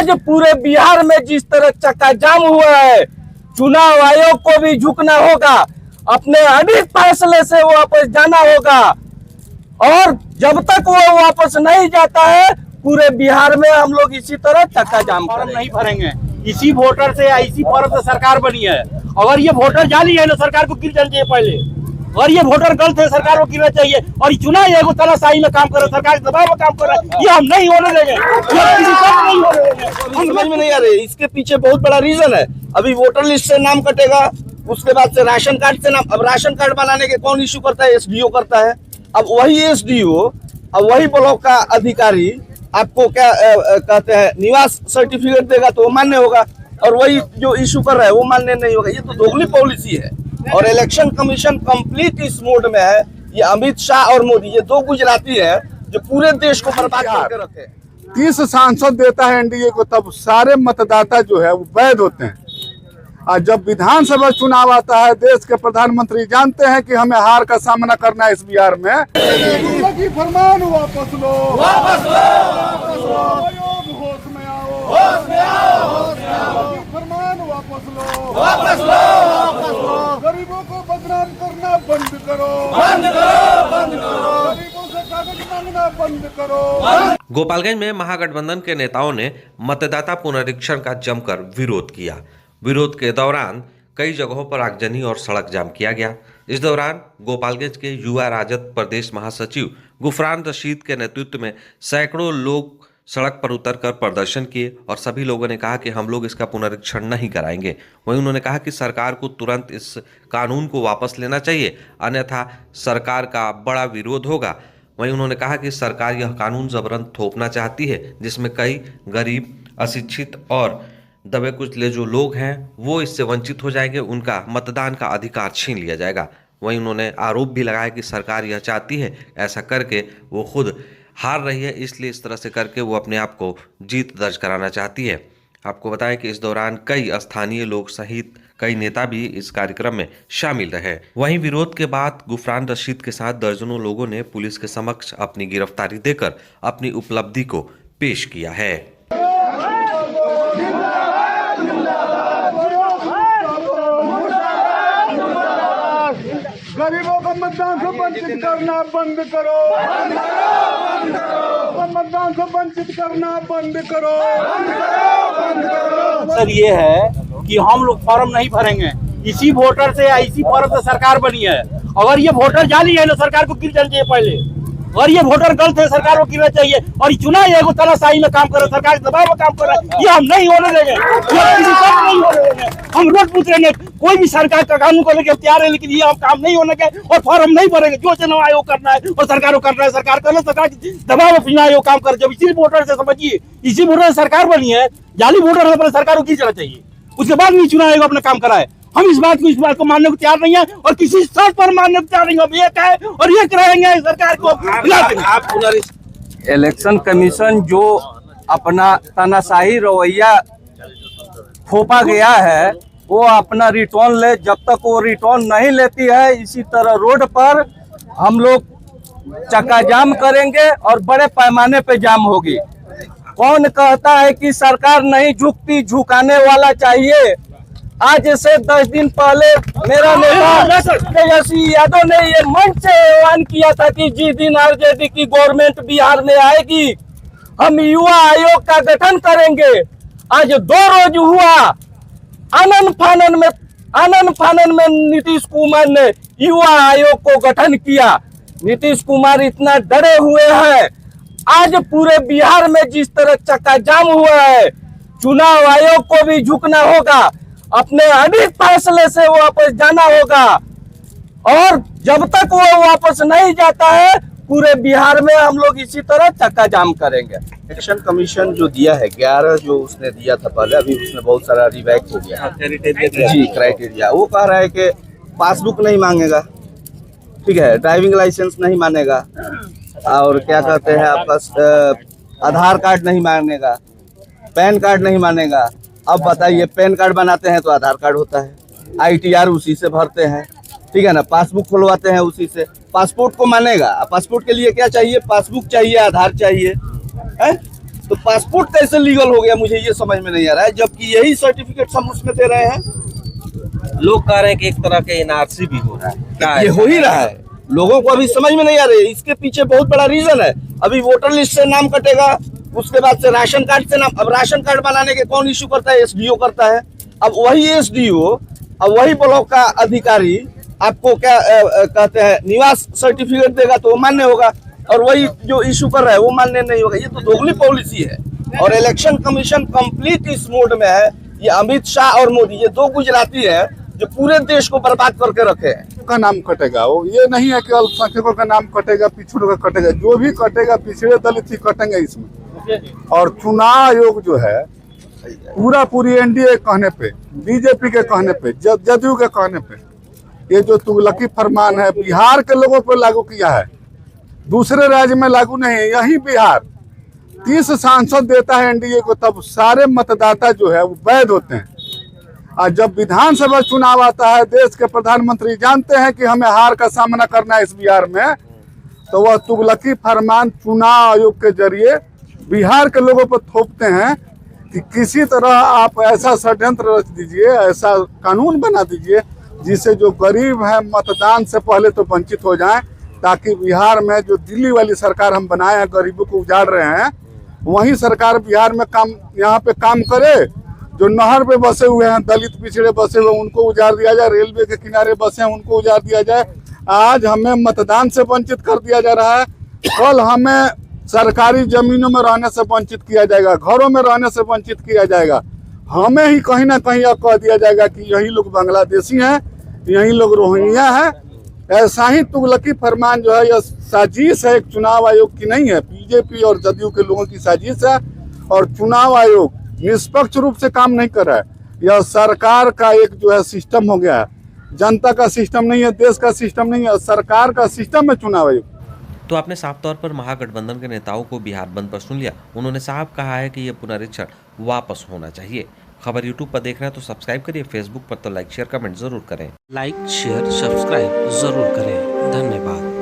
आज पूरे बिहार में जिस तरह चक्का जाम हुआ है, चुनाव आयोग को भी झुकना होगा, अपने अडिग फैसले से वापस जाना होगा। और जब तक वो वापस नहीं जाता है, पूरे बिहार में हम लोग इसी तरह चक्का जाम फॉर्म नहीं भरेंगे। इसी वोटर से या इसी फॉर्म से सरकार बनी है। अगर ये वोटर जाली है ना, सरकार को गिर जाना चाहिए पहले। और ये वोटर गलत है, सरकार को गिरना चाहिए। और चुनाव आयोग तानाशाही में काम कर रहा है, सरकार के दबाव में काम कर रहा है, ये हम नहीं होने देंगे। समझ में नहीं आ रही, इसके पीछे बहुत बड़ा रीजन है। अभी वोटर लिस्ट से नाम कटेगा, उसके बाद से राशन कार्ड से नाम। अब राशन कार्ड बनाने के कौन इश्यू करता है? एसडीओ करता है। अब वही एसडीओ, अब वही ब्लॉक का अधिकारी आपको क्या कहते हैं, निवास सर्टिफिकेट देगा तो वो मान्य होगा, और वही जो इशू कर रहा है वो मान्य नहीं होगा। ये तो दोगली पॉलिसी है। और इलेक्शन कमीशन कंप्लीट इस मोड में है। ये अमित शाह और मोदी, ये दो गुजराती है जो पूरे देश को बर्बाद करके रखे। 30 सांसद देता है एनडीए को, तब सारे मतदाता जो है वो वैध होते हैं। और जब विधानसभा चुनाव आता है, देश के प्रधानमंत्री जानते हैं कि हमें हार का सामना करना है इस बिहार में। फरमान वापस लो, वापस लो, होश में आओ, होश में आओ, होश में आओ। फरमान वापस लो, वापस लो, वापस लो। गरीबों को बदनाम करना बंद करो, बंद करो, बंद करो। गरीबों से कागज मांगना बंद करो। गोपालगंज में महागठबंधन के नेताओं ने मतदाता पुनरीक्षण का जमकर विरोध किया। विरोध के दौरान कई जगहों पर आगजनी और सड़क जाम किया गया। इस दौरान गोपालगंज के युवा राजद प्रदेश महासचिव गुफरान रशीद के नेतृत्व में सैकड़ों लोग सड़क पर उतरकर प्रदर्शन किए और सभी लोगों ने कहा कि हम लोग इसका पुनरीक्षण नहीं कराएंगे। वहीं उन्होंने कहा कि सरकार को तुरंत इस कानून को वापस लेना चाहिए, अन्यथा सरकार का बड़ा विरोध होगा। वहीं उन्होंने कहा कि सरकार यह कानून जबरन थोपना चाहती है, जिसमें कई गरीब, अशिक्षित और दबे कुचले जो लोग हैं वो इससे वंचित हो जाएंगे, उनका मतदान का अधिकार छीन लिया जाएगा। वहीं उन्होंने आरोप भी लगाया कि सरकार यह चाहती है, ऐसा करके वो खुद हार रही है, इसलिए इस तरह से करके वो अपने आप को जीत दर्ज कराना चाहती है। आपको बताएं कि इस दौरान कई स्थानीय लोग सहित कई नेता भी इस कार्यक्रम में शामिल रहे। वहीं विरोध के बाद गुफरान रशीद के साथ दर्जनों लोगों ने पुलिस के समक्ष अपनी गिरफ्तारी देकर अपनी उपलब्धि को पेश किया है। गरीबों को मतदान से वंचित करना बंद करो, मतदान से वंचित करना बंद करो। सर ये है कि हम लोग फॉर्म नहीं भरेंगे। इसी वोटर से या इसी फॉर्म से सरकार बनी है। अगर ये वोटर जाली है ना, सरकार को गिर जाना चाहिए पहले। और ये वोटर गलत है, सरकार को गिरना चाहिए। और चुनाव आयोग तानाशाही में काम कर रहा है, सरकार के दबाव में काम कर रहा है, ये हम नहीं होने देंगे। नहीं होने देंगे। हम रोड पूछ रहे हैं, कोई भी सरकार का कानून को लेकर तैयार है, लेकिन ये हम काम नहीं होने के और फॉर्म नहीं भरेंगे। जो चुनाव आयोग करना है और सरकार को करना है, सरकार कर लो, सरकार के दबाव में चुनाव आयोग काम करे। जब इसी वोटर से समझिए, इसी वोटर से सरकार बनी है, जाली वोटर है, सरकार को गिर जाना चाहिए। उसके बाद भी चुनाव आयोग अपना काम कराए। हम इस बात को मानने को तैयार नहीं है और किसी शर्त पर मानने को तैयार नहीं है। अब ये है और ये कराएंगे सरकार को। इलेक्शन कमीशन जो अपना तानाशाही रवैया थोपा गया है, वो अपना रिटर्न ले। जब तक वो रिटर्न नहीं लेती है, इसी तरह रोड पर हम लोग चक्का जाम करेंगे और बड़े पैमाने पे जाम होगी। कौन कहता है कि सरकार नहीं झुकती, झुकाने वाला चाहिए। आज से 10 दिन पहले मेरा नेता तेजस्वी यादव ने ये मंच से ऐलान किया था कि जिस दिन आरजेडी की गवर्नमेंट बिहार में आएगी, हम युवा आयोग का गठन करेंगे। आज 2 रोज हुआ, आनन फानन में नीतीश कुमार ने युवा आयोग को गठन किया। नीतीश कुमार इतना डरे हुए हैं। आज पूरे बिहार में जिस तरह चक्का जाम हुआ है, चुनाव आयोग को भी झुकना होगा, अपने अडिग फैसले से वापस जाना होगा। और जब तक वो वापस नहीं जाता है, पूरे बिहार में हम लोग इसी तरह चक्का जाम करेंगे। इलेक्शन कमीशन जो दिया है 11 जो उसने दिया था पहले, अभी उसने बहुत सारा रिवैक हो गया जी क्राइटेरिया। वो कह रहा है कि पासबुक नहीं मांगेगा, ठीक है, ड्राइविंग लाइसेंस नहीं मांगेगा, और क्या कहते हैं आपका आधार कार्ड नहीं मांगेगा, पैन कार्ड नहीं मांगेगा। अब बताइए, पैन कार्ड बनाते हैं तो आधार कार्ड होता है, ITR उसी से भरते हैं, ठीक है ना, पासबुक खुलवाते हैं उसी से। पासपोर्ट को मानेगा? पासपोर्ट के लिए क्या चाहिए? पासबुक चाहिए, आधार चाहिए, है? तो पासपोर्ट कैसे लीगल हो गया मुझे ये समझ में नहीं आ रहा है, जबकि यही सर्टिफिकेट हम उसमें दे रहे हैं। लोग कह रहे हैं कि एक तरह के एनआरसी भी हो रहा है, क्या ये हो ही रहा है, लोगों को अभी समझ में नहीं आ रही है। इसके पीछे बहुत बड़ा रीजन है। अभी वोटर लिस्ट से नाम कटेगा, उसके बाद से राशन कार्ड से नाम, अब राशन कार्ड बनाने के कौन इश्यू करता है? एसडीओ करता है। अब वही एसडीओ, अब वही ब्लॉक का अधिकारी आपको क्या कहते हैं, निवास सर्टिफिकेट देगा तो वो मान्य होगा, और वही जो इशू कर रहा है वो मान्य नहीं होगा। ये तो दोगली पॉलिसी है। और इलेक्शन कमीशन कंप्लीट इस मोड में है। ये अमित शाह और मोदी, ये दो गुजराती है जो पूरे देश को बर्बाद करके रखे हैं। का नाम कटेगा, वो ये नहीं है कि अल्पसंख्यकों का नाम कटेगा, पिछड़ों का कटेगा, जो भी कटेगा पिछड़े दलित ही कटेंगे इसमें। और चुनाव आयोग जो है पूरी एनडीए के कहने पे, बीजेपी के कहने पे, जदयू के कहने पे, ये जो तुगलकी फरमान है बिहार के लोगों पर लागू किया है, दूसरे राज्य में लागू नहीं है। यही बिहार 30 सांसद देता है एनडीए को, तब सारे मतदाता जो है वो वैध होते हैं। और जब विधानसभा चुनाव आता है, देश के प्रधानमंत्री जानते हैं कि हमें हार का सामना करना है इस बिहार में, तो वह तुगलकी फरमान चुनाव आयोग के जरिए बिहार के लोगों पर थोपते हैं कि किसी तरह आप ऐसा षड्यंत्र रच दीजिए, ऐसा कानून बना दीजिए जिससे जो गरीब है मतदान से पहले तो वंचित हो जाएं, ताकि बिहार में जो दिल्ली वाली सरकार हम बनाए हैं, गरीबों को उजाड़ रहे हैं, वही सरकार बिहार में काम, यहाँ पे काम करे। जो नहर पे बसे हुए हैं, दलित पिछड़े बसे हुए, उनको उजाड़ दिया जाए, रेलवे के किनारे बसे हैं उनको उजाड़ दिया जाए। आज हमें मतदान से वंचित कर दिया जा रहा है, कल हमें सरकारी जमीनों में रहने से वंचित किया जाएगा, घरों में रहने से वंचित किया जाएगा। हमें ही कहीं ना कहीं यह कह दिया जाएगा कि यही लोग बांग्लादेशी हैं, यही लोग रोहिंग्या हैं। ऐसा ही तुगलकी फरमान जो है यह साजिश है, एक चुनाव आयोग की नहीं है, बीजेपी और जदयू के लोगों की साजिश है। और चुनाव आयोग निष्पक्ष रूप से काम नहीं कर रहा है। यह सरकार का एक जो है सिस्टम हो गया है, जनता का सिस्टम नहीं है, देश का सिस्टम नहीं है, सरकार का सिस्टम है चुनाव आयोग। तो आपने साफ तौर पर महागठबंधन के नेताओं को बिहार बंद पर सुन लिया। उन्होंने साफ कहा है कि यह पुनरीक्षण वापस होना चाहिए। खबर यूट्यूब पर देख रहे हैं तो सब्सक्राइब करिए, फेसबुक पर तो लाइक शेयर कमेंट जरूर करें। लाइक शेयर सब्सक्राइब जरूर करें। धन्यवाद।